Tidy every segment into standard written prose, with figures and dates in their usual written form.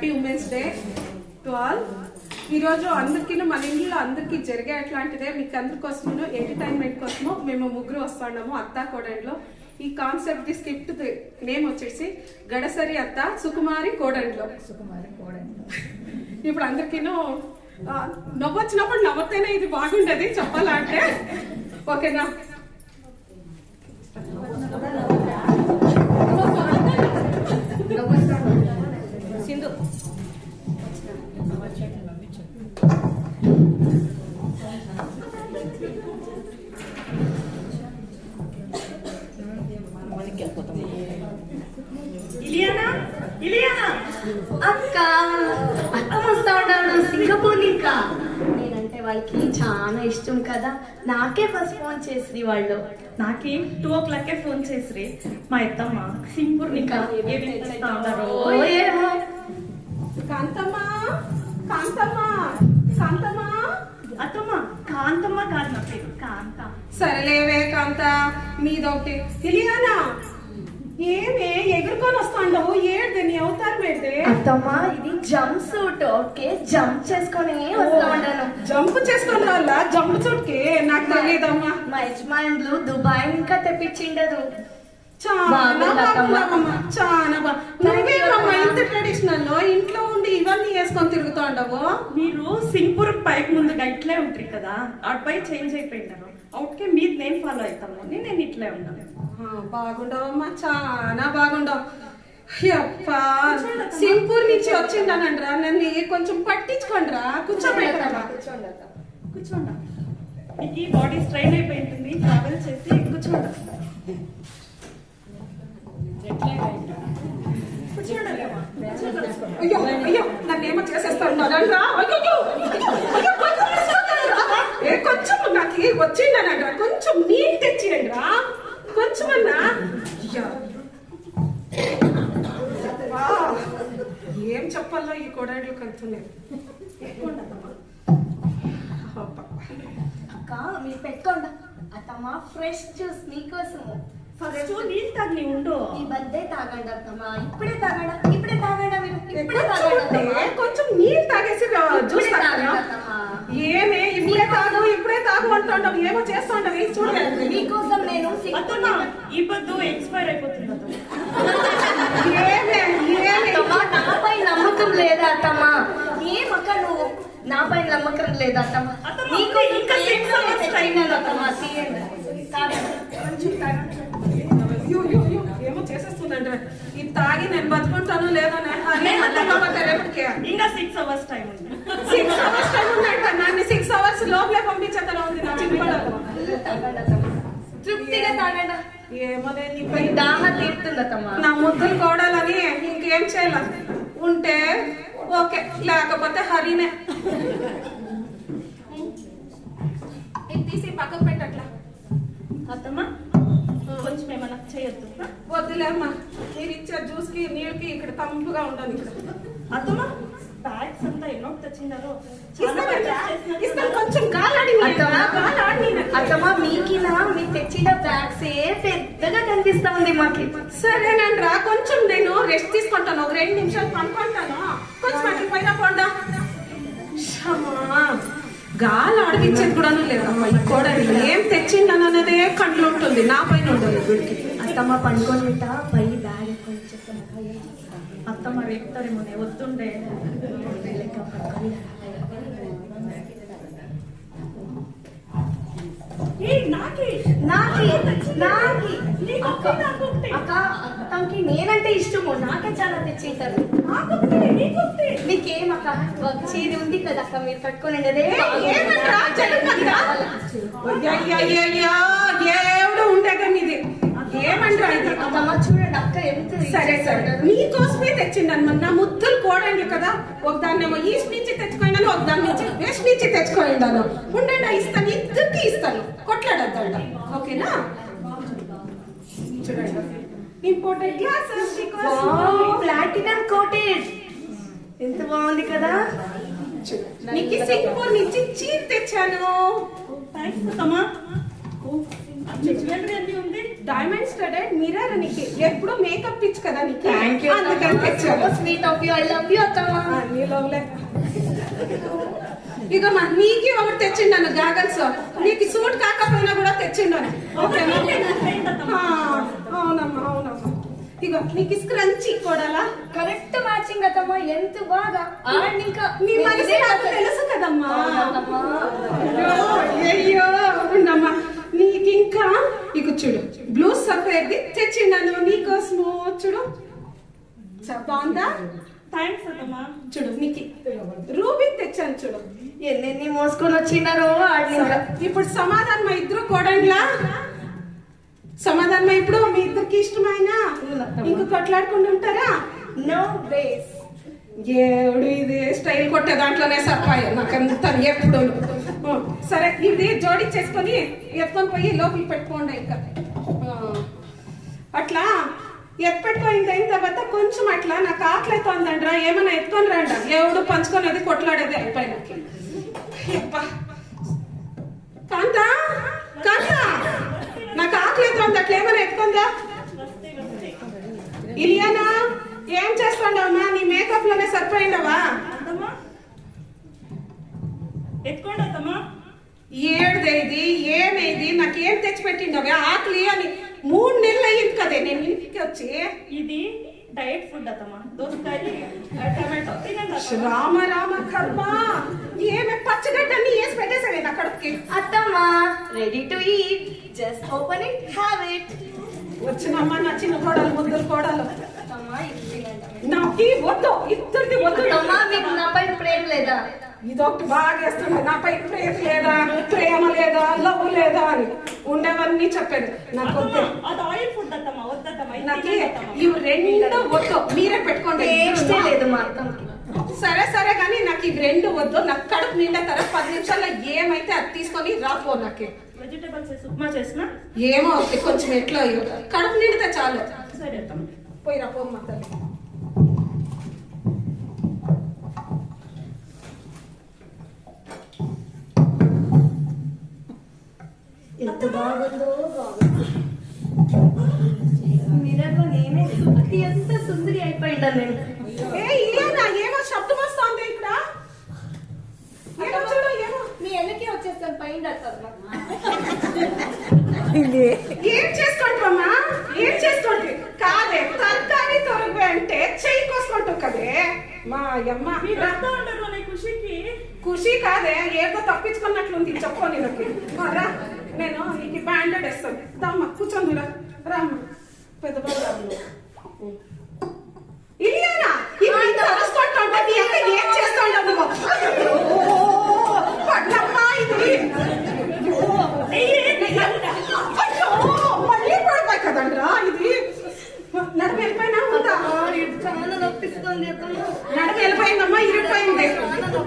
Happy women's day to all. ఈరోజు అందరికీ మన ఇంట్లో అందరికీ జరిగే అట్లాంటిదే మీకు అందరికోసము ఎంటర్టైన్మెంట్ కోసము మేము ముగ్గురు వస్తున్నాము అత్తా కోడళ్ళు. ఈ కాన్సెప్ట్ ది స్క్రిప్ట్ నేమ్ వచ్చేసి గడసరి అత్త సుకుమారి కోడళ్ళు. ఇప్పుడు అందరికీ నవ్వొచ్చినప్పుడు నవ్వుతేనే ఇది బాగుంటది చెప్పాలంటే. ఓకేనా? సింధు అక్క అక్క వస్తా ఉన్నాడు సింగపూర్ ఇంకా. నేనంటే వాళ్ళకి చాలా ఇష్టం కదా, నాకే ఫస్ట్ ఫోన్ చేసి వాళ్ళు. నాకే 2 o'clock ఫోన్ చేసి మా అత్తమ్మ సింగపూర్ ఇంకా కాంతమ్మ కాంతమ్మ కాంతమ్మ అత్తమ్మ కాంతమ్మ కాదు నా పేరు కాంత. సరేలేవే కాంత మీదొకటి ఇలియానా ఏమే ఎగురుకొని వస్తాండవు ఏడు నీ అవతారం ఏంటి? అత్తమ్మ ఇది జంప్ సూట్. ఓకే జంప్ చేసుకొని వస్తా ఉన్నాను. జంప్ చేసుకుని వాళ్ళ జంప్ సూట్ కి నాకు తెలియదమ్మా. మా యజమానులు దుబాయ్ ఇంకా తెప్పించిండదు. చాలా నువ్వేమమ్మా ఇంత ట్రెడిషనల్ లో ఇంట్లో ఉండి ఇవన్నీ వేసుకొని తిరుగుతా ఉండవు. మీరు సింగపూర్ పైకి ముందుగా ఇట్లే ఉంటారు కదా, అటుపై చేంజ్ అయిపోయినారు. అవుట్కే మీరు నేను ఫాలో అవుతాము, నేను ఇట్లే ఉన్నాను. బాగుండవమ్మా చాలా బాగుండవు. సింగపూర్ నుంచి వచ్చిండానండ్రా, నన్ను కొంచెం పట్టించుకోండిరా. కూర్చోబెట్టరా కూర్చోండి. మీకు బాడీ స్ట్రైన్ అయిపోయింటుంది ట్రావెల్ చేసి. కూర్చోండి. అయ్యో అయ్యో నన్నేమో చేసేస్తాను. కొంచెం నాకు వచ్చిండనరా, కొంచెం నీళ్ళు తెచ్చియండి రా కొంచెమన్నా. ఏం చెప్పాలో ఈ కోడాడ్లు కంటున్నాయి. అక్క మీరు పెట్టుకోండి అత్తమ్మ, ఫ్రెష్ జ్యూస్ మీకోసము. ఫస్ట్ నీళ్ళు తాగి ఉండు. ఈ బర్త్డే తాగండి అత్తమ్మ, ఇప్పుడే తాగండి. ఇప్పుడే తాగండి మీరు, ఇప్పుడే తాగండి. కొంచెం నీళ్ళు తాగేసి జ్యూస్ ఏమే ఇప్పుడే తాగు ఇప్పుడే తాగు అంటుండవు, ఏమో చేస్తా ఉండవు. చూడలేదు మీకోసం నేను ఈ పొద్దు ఎక్స్పైర్ అయిపోతుంది. నాపై నమ్మకం లేదా అత్తమ్మ? ఏమక్క నువ్వు నాపై నమ్మకం లేదా అత్తమ్మ? ఏమో చేసేస్తుందంటే ఇది తాగి నేను బతుకుంటాను లేదా ఇంకా 6 hours టైం ఉంది. 6 hours టైం ఉందంట. నన్ను 6 hours లోపలే పంపించేతలా ఉంది నా చిన్నపడకు. తృప్తిగా తాగండి. ఏమోనే దాహ తీరుతుందమ్మా. నా ముద్దులు కోడాలని ఇంకేం చేయాల ఉంటే ఓకే, లేకపోతే హరినే తీసి పక్కకు పెట్టట్లా. అత్తమ్మా కొంచెం ఏమన్నా చేయొద్దు. వద్దులేమ్మా, మీరు ఇచ్చే జ్యూస్ కి నీళ్ళకి ఇక్కడ కంపుగా ఉండాలి. ఇక్కడ అత్తమ్మా బ్యాగ్స్ అంతా ఎన్నో తెచ్చిండారో కొంచెం గాలాడి. అత్తమ్మ మీకినా మీరు తెచ్చిన బ్యాగ్స్ పెద్దగా కనిపిస్తా ఉంది మాకి. సరేనండి రా, కొంచెం నేను రెస్ట్ తీసుకుంటాను, ఒక 2 నిమిషాలు పనుకుంటాను. కొంచెం అట్లా పైన పోండా. గాలి ఆడిపించేది కూడా లేదమ్మా. ఈ కోడలి ఏం తెచ్చిండను అన్నదే కంట్లో ఉంటుంది, నా పైన ఉండదు వీడికి. అత్తమ్మ పండుకొని బిట్ట పై బ్యాగ్ ఎక్కువ వచ్చేస్తాను. అత్తమ్మ రేపుతారేమో వద్దుండే. అక్కకి నేనంటే ఇష్టము, నాకే చాలా తెచ్చేసారు. మీకేమక్క చీర ఉంది కదా అక్క, మీరు కట్టుకోండి. అదే దేవుడు ఉండే కానీ ఇది ఏమంటారా ఇది? అత్తమ్మ చూడండి అక్క ఎంత. సరే సరే మీకోసమే తెచ్చిండను. నా ముద్దులు కోడండి కదా, ఒక దాన్నేమో ఈస్ట్ నుంచి తెచ్చుకోండాను, ఒక దాని నుంచి వెస్ట్ నుంచి తెచ్చుకోండాను. ఉండండి ఇస్తాను, ఇద్దరికి ఇస్తాను, కొట్లాడద్దంట. ఓకేనా? చూడండి ఇంపోర్టెడ్ గ్లాసెస్, ప్లాటినం కోటెడ్. ఎంత బాగుంది కదా. నీకు సింగపూర్ నుంచి చీర తెచ్చాను. జ్యువెలరీ అన్ని ఉంది. డైమండ్ స్టడెడ్ మిర్రర్ నీకు ఎప్పుడు మేకప్ పిచ్ కదా నీకు. థ్యాంక్ యూ అందుకని తెచ్చాను. Sweet of you, I love you అత్తమ్మ. నీ లవ్లే. ఇక మా నీకి ఒకటి తెచ్చిండాను గాగల్స్, నీకు సూట్ కాకపోయినా కూడా తెచ్చిండాను. ఓకేనా? అవునమ్మా అవునమ్మా. ఇగో నీకు స్క్రంచి కొడాలా కరెక్ట్ మ్యాచింగ్ అత్తమ్మ, ఎంత బాగా. అండ్ ఇంకా నీ మనసు నాకు తెలుసు కదమ్మా. అత్తమ్మ. అయ్యో ఉండమ్మా. నీకు ఇంకా ఇక చూడు బ్లూ సఫేర్ది తెచ్చిండాను నీకోసము. చూడు బాగుందా? థ్యాంక్స్ అత్తమ్మ. చూడు నీకు రూబీ తెచ్చాను. చూడు ఎన్ని మోసుకొని వచ్చినారో ఆడి. ఇప్పుడు సమాధానం ఇద్దరు కోడండ్లా సమాధానం. ఇప్పుడు మీ ఇద్దరికి ఇష్టమైన ఇంక కొట్లాడుకుంటూ ఉంటారా? No ways. ఏడు ఇది స్టైల్ కొట్టే దాంట్లోనే సర్పాయి నాకంతా ఎప్పుడు. సరే ఇది జోడించేసుకొని ఎత్తుకొని పోయి లోపలికి పెట్టుకోండి. ఇంకా అట్లా ఎత్తుపెట్టుకోయింది అయిన తర్వాత కొంచెం అట్లా నాకు ఆకలి అవుతుందండ్రా, ఏమైనా ఎత్తుకొని రండి. ఎవడు పంచుకునేది కొట్లాడేది అయిపోయిన. కాంతా కాంతా నాకు ఆకలి అవుతుంది, అట్లా ఏమైనా ఎత్తుకుందా? ఇలియానా ఏం చేస్తాండవమ్మా? నీ మేకప్ లోనే సరిపోయిండవా? అత్తమ్మ ఎత్తుకోండి అత్తమ్మ. ఏడుదేది ఏమేది నాకేం తెచ్చిపెట్టిండవే? ఆకలి అని 3 నెలలు అయ్యింది కదే నేను ఇంటికి వచ్చి. ఇది డైట్ ఫుడ్ అత్తమ్మ. దోసకాయ టమాటో తినండి అత్తమ్మ. రామ రామ కర్మ, ఏమే పచ్చగడ్డని వేసి పెట్టేసావే నా కడుపుకి. అత్తమ్మ ready to eat, just open it, have it. వచ్చినమ్మా నా చిన్న కోడలు ముద్దులు కోడలు. అత్తమ్మ ఇది తినండి. నాకి వద్దు, ఇద్దరిది వద్దు. అత్తమ్మ మీకు నాపై ప్రేమ లేదా? ఇదొకటి బాగా వేస్తుంది. నాపై ప్రేమ లేదా, ప్రేమ లేదా, లవ్ లేదా అని ఉండేవన్నీ చెప్పారు. నాకు వద్దు. అది ఆయిల్ ఫుడ్ అత్తమ్మ. వద్దత్తమ్మ. నాకు ఇవి రెండు వద్దు, మీరే పెట్టుకోండి. టేస్టే లేదు మా అత్తమ్మకి. సరే సరే కానీ నాకు ఇవి రెండు వద్దు. నాకు కడుపు నిండా తర్వాత 10 నిమిషాల్లో ఏమైతే అది తీసుకొని రాపో. నాకు వెజిటేబుల్స్ ఉప్మా చేసిన ఏమో కొంచెం ఎట్లా కడుపు నిండితే చాలు. సరే అత్తమ్మ. పోయి రాపో మా తల్లి. ఎంత బాగుందో బాగుంది. మిర్రర్లో నేనే అతి ఎంత సుందరి అయిపోయిందా నేను. ఇదేనా ఏమో శబ్దం వస్తుంది ఇక్కడ. ఏమో చూడు ఏమో. మీ వెనకే వచ్చేస్తాను పైన ఏం చేసుకుంటామా? ఏం చేసుకోండి కాదే తరకారీ తొరగ అంటే చెయ్యి కోసుకుంటావు కదే మా అమ్మ. మీరు వస్తా ఉంటారు నీ ఖుషికి. ఖుషి కాదే ఏదో తప్పించుకున్నట్లుంది. చెప్పుకోని నాకు రా, నేను నీకు బ్యాండెడ్ వేస్తాను. దమ్మ కూర్చొని రామ్మ. పెద్ద బాబు ఇలియానా తెలుసుకుంటా ఏం చేస్తా ఉండవు పడ్డమ్మా. ఇది మళ్ళీ పడిపోయి కదండ్రా. ఇది నడుపు వెళ్ళిపోయినా ఉందా? చాలా నొప్పిస్తుంది. నడుపు వెళ్ళిపోయిందమ్మా, ఇరిపోయింది.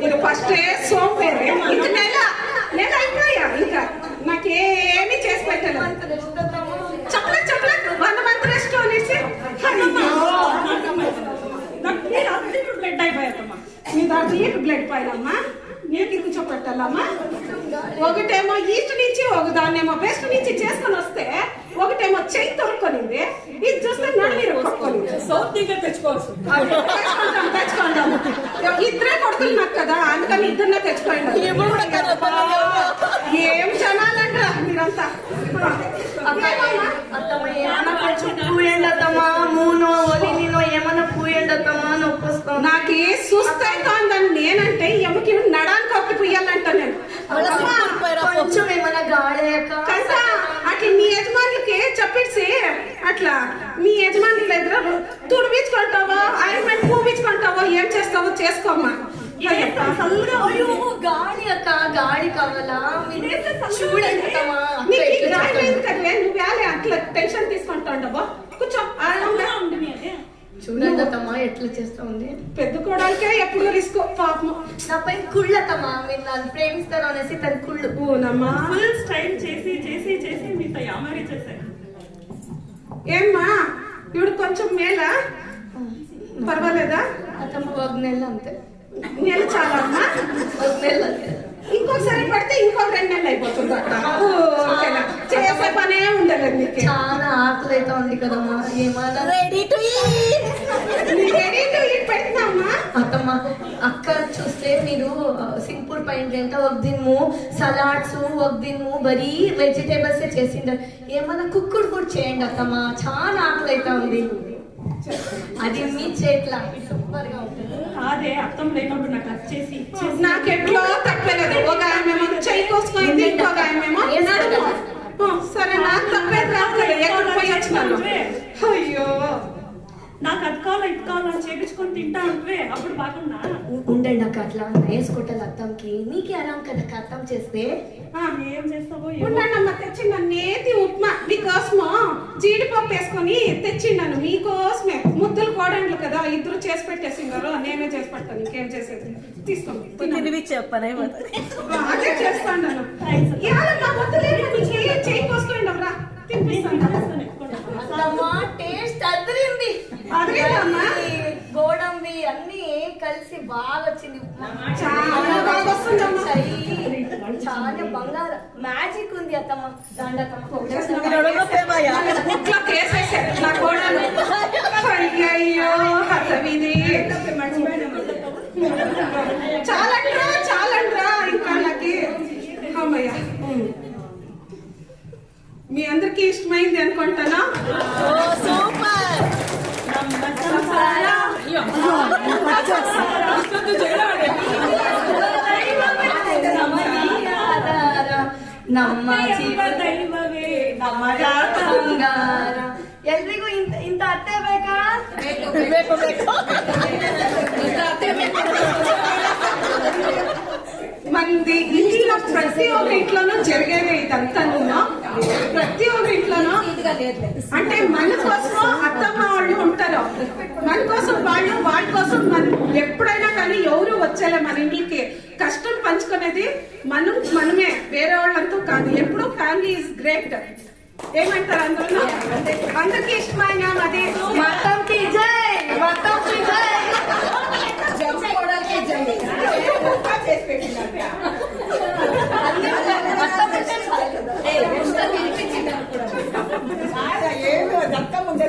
ఇది ఫస్ట్ సోంపేరు. ఇంక నెల అయిపోయా. ఇంకా నాకేమీ చేసి పెట్టలేదు. చెప్పలేదు చెప్పలేదు 1 month రెస్ట్ అనేసి బ్లడ్ అయిపోయామ్మా. నీ దాంట్లో బ్లడ్ పైనమ్మా. నీకు కూర్చోపెట్టాలమ్మా. ఒకటేమో ఈస్ట్ నుంచి ఒకదాన్నేమో వెస్ట్ నుంచి చేసుకొని వస్తే ఒకటేమో చెయ్యి తొడుక్కొనింది. ఇది చూస్తే నడుమీర కొట్టుకోలేదు. సౌత్గా తెచ్చుకోవచ్చు. తెచ్చుకుందాము. ఇద్దరే కొడుకులు నాకు కదా, అందుకని ఇద్దరినే తెచ్చుకోండి. ఏం జనాలంట మీరంతా. అత్తమ్మ ఏమన్నా కొంచెం పూయండి అత్తమ్మ. మూనో ఒలినో ఏమన్నా పూయండి అత్తమ్మ, నొప్పి వస్తుంది. నాకు సుస్తైతోందని నేనంటే ఎమ్మకి నడానికి ఒకటి పుయ్యాలంట నేను. కొంచెం ఏమన్నా గాడేయక కదా అట్లా మీ యజమానులకి చెప్పేసి అట్లా మీ యజమానుల దగ్గర తుడిపించుకుంటావో ఆయింట్మెంట్ పూపించుకుంటావో ఏం చేస్తావో చేసుకోమ్మా. గాడి అక్క, గాడి కావాలా? చూడండి అత్తమ్మ. నువ్వు వేలే అట్లా టెన్షన్ తీసుకుంటా ఉండవో. కూర్చో ఆరాంగా. చూడండి అత్తమ్మ ఎట్లా చేస్తా ఉంది. పెద్ద కోడలికే ఎప్పుడు రిస్క్ పాపం. నా పైన కుళ్ళు అత్తమ్మ. మీరు నన్ను ప్రేమిస్తారు అనేసి తన కుళ్ళు. ఊనమ్మా. ఫుల్ స్టైల్ చేసి చేసి చేసి మీతో యామారి చేశారు. ఏమ్మా ఇప్పుడు కొంచెం మేలా పర్వాలేదా? అత్తమ్మ 1 నెల అంతే. నెల చాలా అమ్మా. 1 నెల అంతే. ఇంకొకసారి పడితే ఇంకో 2 నెలలు అయిపోతుంది అక్క. ఓకేనా? చేసే పనే ఉండలేదు నీకు. చాలా ఆకలి అయితే ఉంది కదమ్మా, ఏమన్నా రెడీ టు ఈట్ పెట్టినామా? అత్తమ్మ, అక్క చూస్తే మీరు సింపుల్ పైన ఎంత ఒక దిన్ము సలాడ్స్ ఒక దిన్ము బరీ వెజిటేబుల్స్ చేసిండారు. ఏమన్నా కుక్కుడు కూడా చేయండి అత్తమ్మ, చాలా ఆకలి అయితే ఉంది. అది మీ చేట్ల సూపర్ గా ఉంటుంది. అదే అర్థం లేనప్పుడు నాకు వచ్చేసి నాకెట్లో తప్పలేదు. ఒక ఆమెమో చెయ్యి కోసుకుంది, ఇంకొక ఆమెమో నడుము. సరే, నాకు తప్పేది రాలేదు. ఎక్కడ పోయి వచ్చినాను? అయ్యో, నాకు అది కావాలా ఇది కావాలా చేపించుకొని తింటా ఉంటే అప్పుడు బాగున్నా. ఉండండి అక్క, అట్లా వేసుకుంటాను అత్తంకి. నీకే ఆరాం కదా అక్క అత్తం చేస్తే. ఏం చేస్తావో ఉన్నానమ్మ, తెచ్చిండ నేతి ఉప్మా మీకోసము జీడిపప్పు వేసుకొని తెచ్చిండాను మీకోసమే. ముద్దులు కోడండ్లు కదా, ఇద్దరు చేసి పెట్టేసిండారు. నేనే చేసి పెడతాను, ఇంకేం చేసేది. తీసుకోండి, చెప్పనే అదే చేస్తాను. చేయి కోసుకోండి రా, తినిపిస్తాను. అత్తమ్మ టేస్ట్ అదిరింది. అదేనమ్మా, గోడంబి అన్ని కలిసి బాగా వచ్చింది. చాలా బాగా వస్తుందమ్మా. చాలా బంగారం మ్యాజిక్ ఉంది అత్తమ్మ. ముట్లో కేసేసారు నా కోడలు. అయ్యయ్యో, హతవిధి. చాలంట్రా చాలంట్రా, ఇంకా నాకి. అమ్మయ్య, మీ అందరికి ఇష్టమైంది అనుకుంటానా? ನಮ್ಮ ಜೀವ ದೈವವೇ ನಮ್ಮ ಬಂಗಾರ. ಎಲ್ರಿಗೂ ಇಂತ ಅತ್ತೆ ಬೇಕಾ? మంది ఇంట్లో ప్రతి ఒక్క ఇంట్లోనూ జరిగేదే ఇదంతా. ప్రతి ఒక్క ఇంట్లోనూ అంటే మన కోసం అత్తమ్మ వాళ్ళు ఉంటారు, మన కోసం వాళ్ళు, వాళ్ళ కోసం మనం. ఎప్పుడైనా కానీ ఎవరు వచ్చేలే మన ఇంటికి. కష్టం పంచుకునేది మనమే, వేరే వాళ్ళంతా కాదు. ఎప్పుడు ఫ్యామిలీ ఇస్ గ్రేట్. ఏమంటారు అందరూ? అందరికి ఇష్టమైన అది మొత్తంకి జై, మొత్తంకి జై. దత్త ముందే